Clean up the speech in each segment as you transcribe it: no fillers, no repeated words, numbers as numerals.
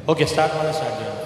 Okay. Start చేయండి.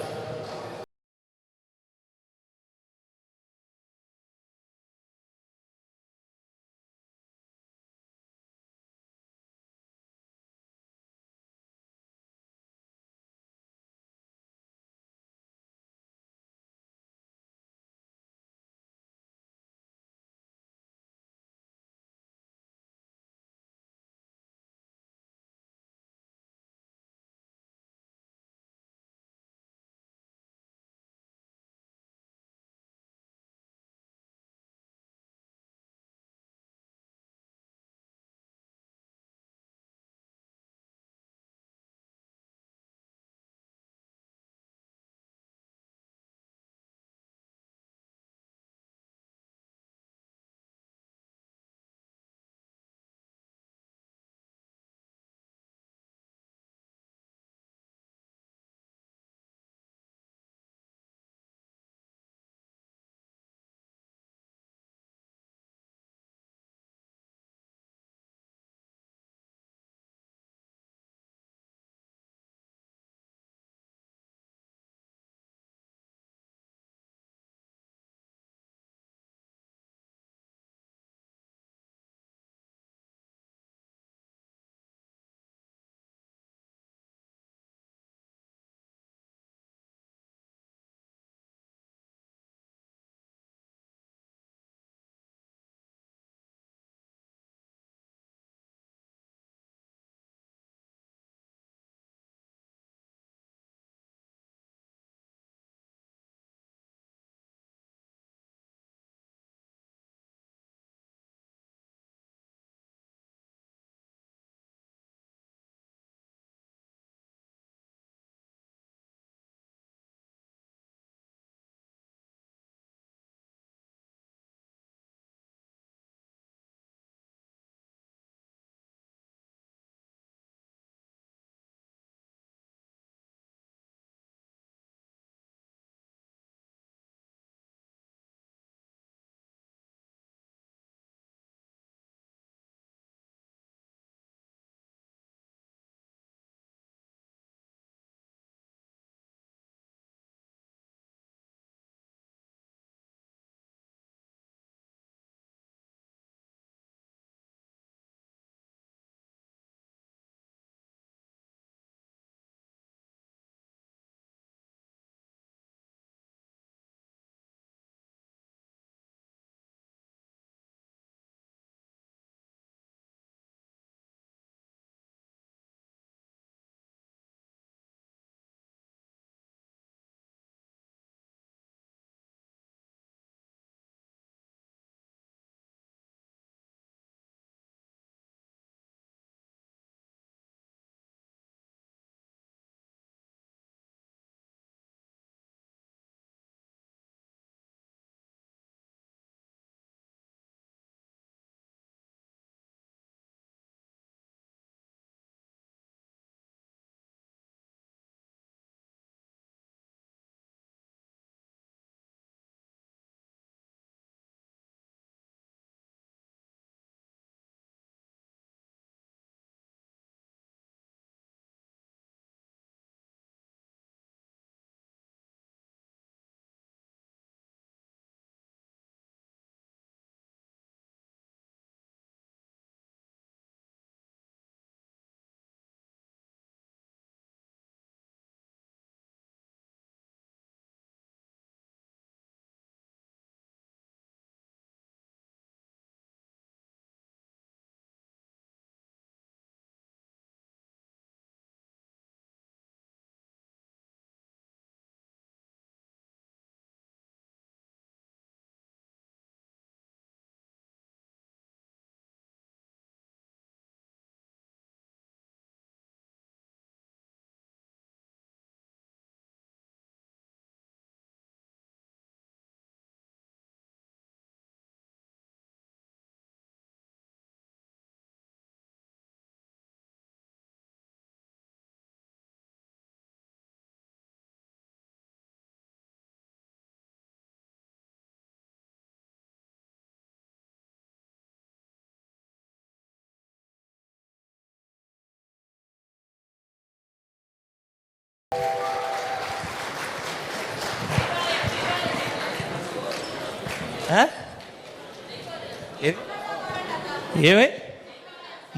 ఏమే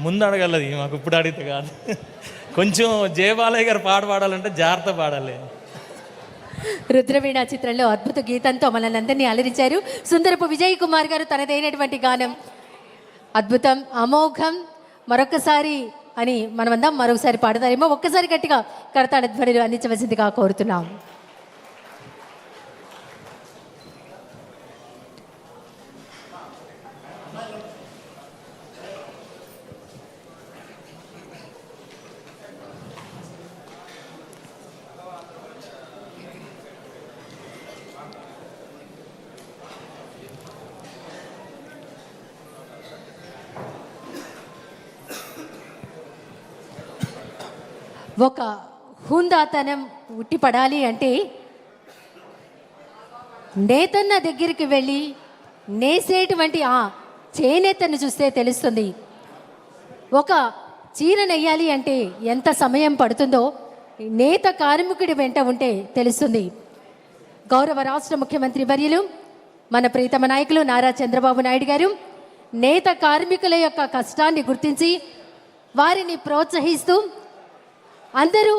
ముందు అడగలది, మాకు ఇప్పుడు అడిగితే కాదు. కొంచెం జయబాలయ్య గారు పాట పాడాలంటే జాగ్రత్త పాడాలి. రుద్రవీణ చిత్రంలో అద్భుత గీతంతో మనల్ని అందరినీ అలరించారు. సుందరపు విజయ్ కుమార్ గారు తనదైనటువంటి గానం అద్భుతం, అమోఘం. మరొకసారి అని మనమందరం మరొకసారి పాడతారేమో. ఒక్కసారి గట్టిగా కరతాళ ధ్వనులు అందించవలసిందిగా కోరుతున్నాం. ఒక హుందాతనం ఉట్టిపడాలి అంటే నేతన్న దగ్గరికి వెళ్ళి నేసేటువంటి ఆ చేనేతను చూస్తే తెలుస్తుంది. ఒక చీర నెయ్యాలి అంటే ఎంత సమయం పడుతుందో నేత కార్మికుడి వెంట ఉంటే తెలుస్తుంది. గౌరవ రాష్ట్ర ముఖ్యమంత్రి వర్యులు మన ప్రీతమ నాయకులు నారా చంద్రబాబు నాయుడు గారు నేత కార్మికుల యొక్క కష్టాన్ని గుర్తించి వారిని ప్రోత్సహిస్తూ అందరూ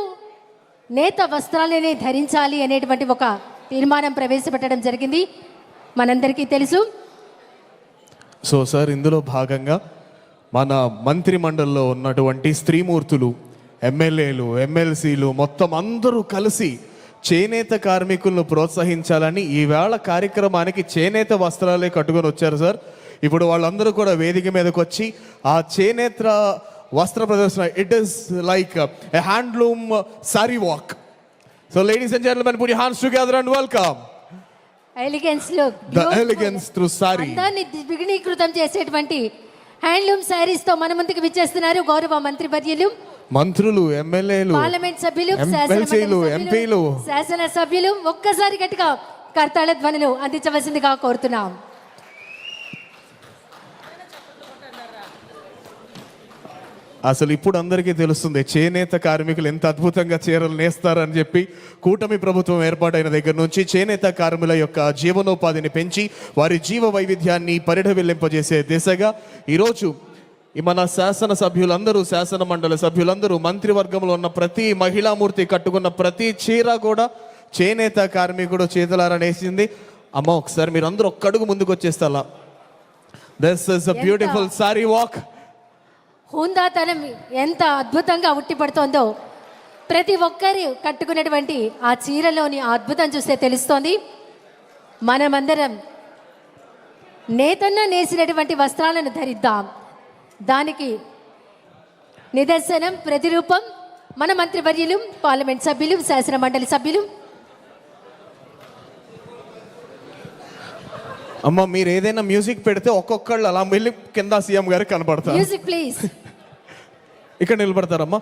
నేత వస్త్రాలనే ధరించాలి అనేటువంటి ఒక తీర్మానం ప్రవేశపెట్టడం జరిగింది, మనందరికీ తెలుసు. సో సార్, ఇందులో భాగంగా మన మంత్రి మండలిలో ఉన్నటువంటి స్త్రీమూర్తులు, ఎమ్మెల్యేలు, ఎమ్మెల్సీలు మొత్తం అందరూ కలిసి చేనేత కార్మికులను ప్రోత్సహించాలని ఈవేళ కార్యక్రమానికి చేనేత వస్త్రాలే కట్టుకొని వచ్చారు సార్. ఇప్పుడు వాళ్ళందరూ కూడా వేదిక మీదకి వచ్చి ఆ చేనేత వస్త్ర ప్రదర్శన, it is like a handloom sari walk. So ladies and gentlemen, put your hands together and welcome elegance look, the elegance through sari. దాన్ని ద్విగుణీకృతం చేసేటువంటి హ్యాండ్లూమ్ సారీస్ తో మన ముందుకు విచ్చేస్తున్నారు గౌరవ మంత్రి వర్యులు, మంత్రులు, ఎమ్మెల్యేలు, పార్లమెంట్ సభ్యులు, ఎమ్మెల్సీలు, ఎంపీలు, శాసన సభ్యులు. ఒక్కసారి గట్టిగా కర్తాళ ధ్వనులు అందించవలసిందిగా కోరుతున్నాం. అసలు ఇప్పుడు అందరికీ తెలుస్తుంది చేనేత కార్మికులు ఎంత అద్భుతంగా చీరలు నేస్తారని చెప్పి. కూటమి ప్రభుత్వం ఏర్పాటైన దగ్గర నుంచి చేనేత కార్మికుల యొక్క జీవనోపాధిని పెంచి వారి జీవ వైవిధ్యాన్ని పరిఢవిల్లింపజేసే దిశగా ఈరోజు మన శాసన సభ్యులందరూ, శాసన మండలి సభ్యులందరూ, మంత్రివర్గంలో ఉన్న ప్రతి మహిళామూర్తి కట్టుకున్న ప్రతి చీర కూడా చేనేత కార్మికుడు చేతులారా నేసింది. అమ్మ, ఒకసారి మీరు అందరూ ఒక్కడుగు ముందుకు వచ్చేస్తా. This is a beautiful sari walk. హుందాతనం ఎంత అద్భుతంగా ఉట్టిపడుతోందో ప్రతి ఒక్కరి కట్టుకున్నటువంటి ఆ చీరలోని ఆ అద్భుతం చూస్తే తెలుస్తోంది. మనమందరం నేతన్న నేసినటువంటి వస్త్రాలను ధరిద్దాం. దానికి నిదర్శనం, ప్రతిరూపం మన మంత్రివర్యులు, పార్లమెంట్ సభ్యులు, శాసన మండలి సభ్యులు. అమ్మ, మీరు ఏదైనా మ్యూజిక్ పెడితే ఒక్కొక్కళ్ళు అలా వెళ్ళి కింద సీఎం గారికి కనబడతారు. Music please. ఇక్కడ నిలబడతారమ్మా.